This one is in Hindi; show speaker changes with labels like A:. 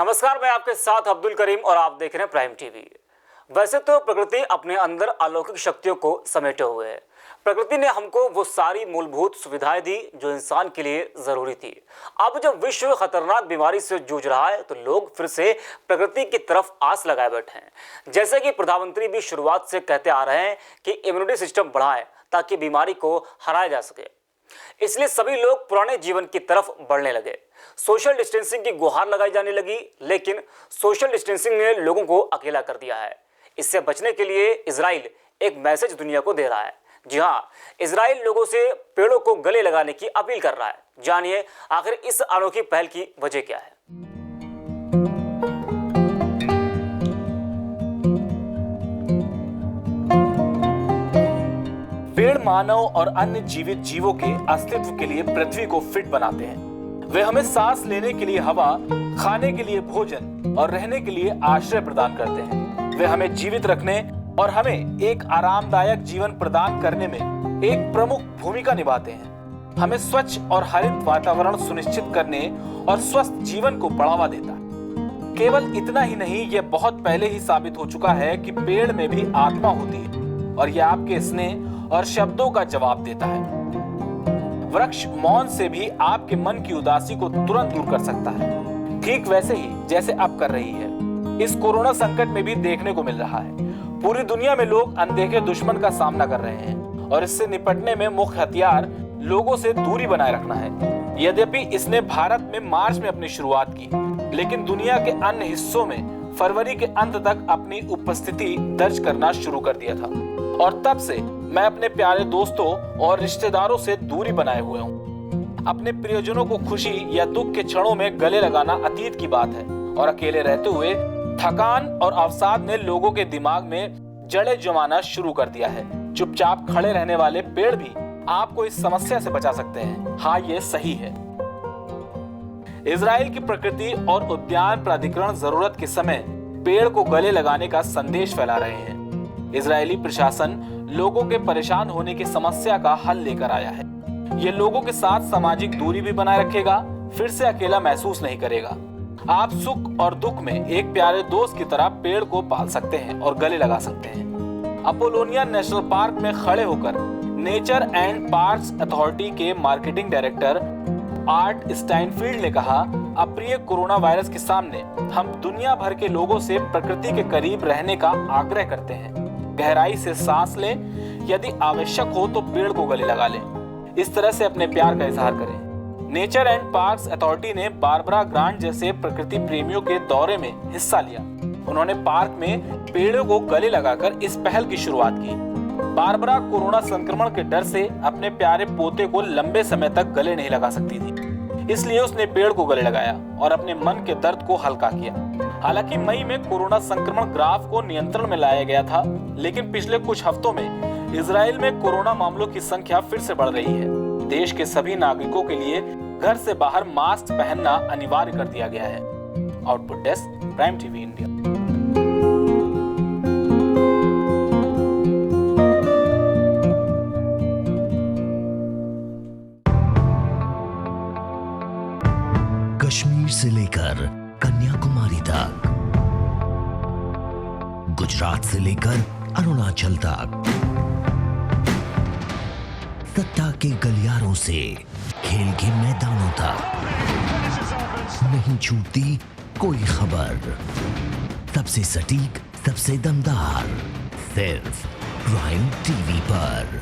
A: नमस्कार, मैं आपके साथ अब्दुल करीम और आप देख रहे हैं प्राइम टीवी। वैसे तो प्रकृति अपने अंदर अलौकिक शक्तियों को समेटे हुए है। प्रकृति ने हमको वो सारी मूलभूत सुविधाएं दी जो इंसान के लिए जरूरी थी। अब जब विश्व खतरनाक बीमारी से जूझ रहा है तो लोग फिर से प्रकृति की तरफ आस लगाए बैठे हैं। जैसे कि प्रधानमंत्री भी शुरुआत से कहते आ रहे हैं कि इम्यूनिटी सिस्टम बढ़ाएं ताकि बीमारी को हराया जा सके। इसलिए सभी लोग पुराने जीवन की तरफ बढ़ने लगे। सोशल डिस्टेंसिंग की गुहार लगाई जाने लगी, लेकिन सोशल डिस्टेंसिंग ने लोगों को अकेला कर दिया है। इससे बचने के लिए इजराइल एक मैसेज दुनिया को दे रहा है। जी हाँ, इजराइल लोगों से पेड़ों को गले लगाने की अपील कर रहा है। जानिए आखिर इस अनोखी पहल की वजह क्या है।
B: पेड़ मानव और अन्य जीवित जीवों के अस्तित्व के लिए पृथ्वी को फिट बनाते हैं। वे हमें सांस लेने के लिए हवा, खाने के लिए भोजन और रहने के लिए आश्रय प्रदान करते हैं। वे हमें जीवित रखने और हमें एक आरामदायक जीवन प्रदान करने में एक प्रमुख भूमिका निभाते हैं। हमें स्वच्छ और हरित वातावरण सुनिश्चित करने और स्वस्थ जीवन को बढ़ावा देता है। केवल इतना ही नहीं, यह बहुत पहले ही साबित हो चुका है कि पेड़ में भी आत्मा होती है और यह आपके स्नेह और शब्दों का जवाब देता है। वृक्ष मौन से भी आपके मन की उदासी को तुरंत दूर कर सकता है, ठीक वैसे ही जैसे अब कर रही है। इस कोरोना संकट में भी देखने को मिल रहा है। पूरी दुनिया में लोग अनदेखे दुश्मन का सामना कर रहे हैं और इससे निपटने में मुख्य हथियार लोगों से दूरी बनाए रखना है। यद्यपि इसने भारत में मार्च में अपनी शुरुआत की, लेकिन दुनिया के अन्य हिस्सों में फरवरी के अंत तक अपनी उपस्थिति दर्ज करना शुरू कर दिया था और तब से मैं अपने प्यारे दोस्तों और रिश्तेदारों से दूरी बनाए हुए हूँ। अपने प्रियजनों को खुशी या दुख के क्षणों में गले लगाना अतीत की बात है और अकेले रहते हुए थकान और अवसाद ने लोगों के दिमाग में जड़ें जमाना शुरू कर दिया है। चुपचाप खड़े रहने वाले पेड़ भी आपको इस समस्या से बचा सकते हैं। हाँ, ये सही है। इजराइल की प्रकृति और उद्यान प्राधिकरण जरूरत के समय पेड़ को गले लगाने का संदेश फैला रहे हैं। इजरायली प्रशासन लोगों के परेशान होने की समस्या का हल लेकर आया है। ये लोगों के साथ सामाजिक दूरी भी बनाए रखेगा, फिर से अकेला महसूस नहीं करेगा। आप सुख और दुख में एक प्यारे दोस्त की तरह पेड़ को पाल सकते हैं और गले लगा सकते हैं। अपोलोनिया नेशनल पार्क में खड़े होकर नेचर एंड पार्क्स अथॉरिटी के मार्केटिंग डायरेक्टर आर्ट स्टाइनफील्ड ने कहा, अप्रिय कोरोना वायरस के सामने हम दुनिया भर के लोगों से प्रकृति के करीब रहने का आग्रह करते हैं। गहराई से सांस लें, यदि आवश्यक हो तो पेड़ को गले लगा लें। इस तरह से अपने प्यार का इजहार करें। नेचर एंड पार्क्स अथॉरिटी ने बारबरा ग्रांट जैसे प्रकृति प्रेमियों के दौरे में हिस्सा लिया। उन्होंने पार्क में पेड़ों को गले लगाकर इस पहल की शुरुआत की। बारबरा कोरोना संक्रमण के डर से अपने प्यारे पोते को लंबे समय तक गले नहीं लगा सकती थी, इसलिए उसने पेड़ को गले लगाया और अपने मन के दर्द को हल्का किया। हालांकि मई में कोरोना संक्रमण ग्राफ को नियंत्रण में लाया गया था, लेकिन पिछले कुछ हफ्तों में इजराइल में कोरोना मामलों की संख्या फिर से बढ़ रही है। देश के सभी नागरिकों के लिए घर से बाहर मास्क पहनना अनिवार्य कर दिया गया है। Output desk, prime TV India.
C: Kashmir से लेकर कन्याकुमारी तक, गुजरात से लेकर अरुणाचल तक, सत्ता के गलियारों से खेल के मैदानों तक, नहीं छूटती कोई खबर। सबसे सटीक, सबसे दमदार, सिर्फ प्राइम टीवी पर।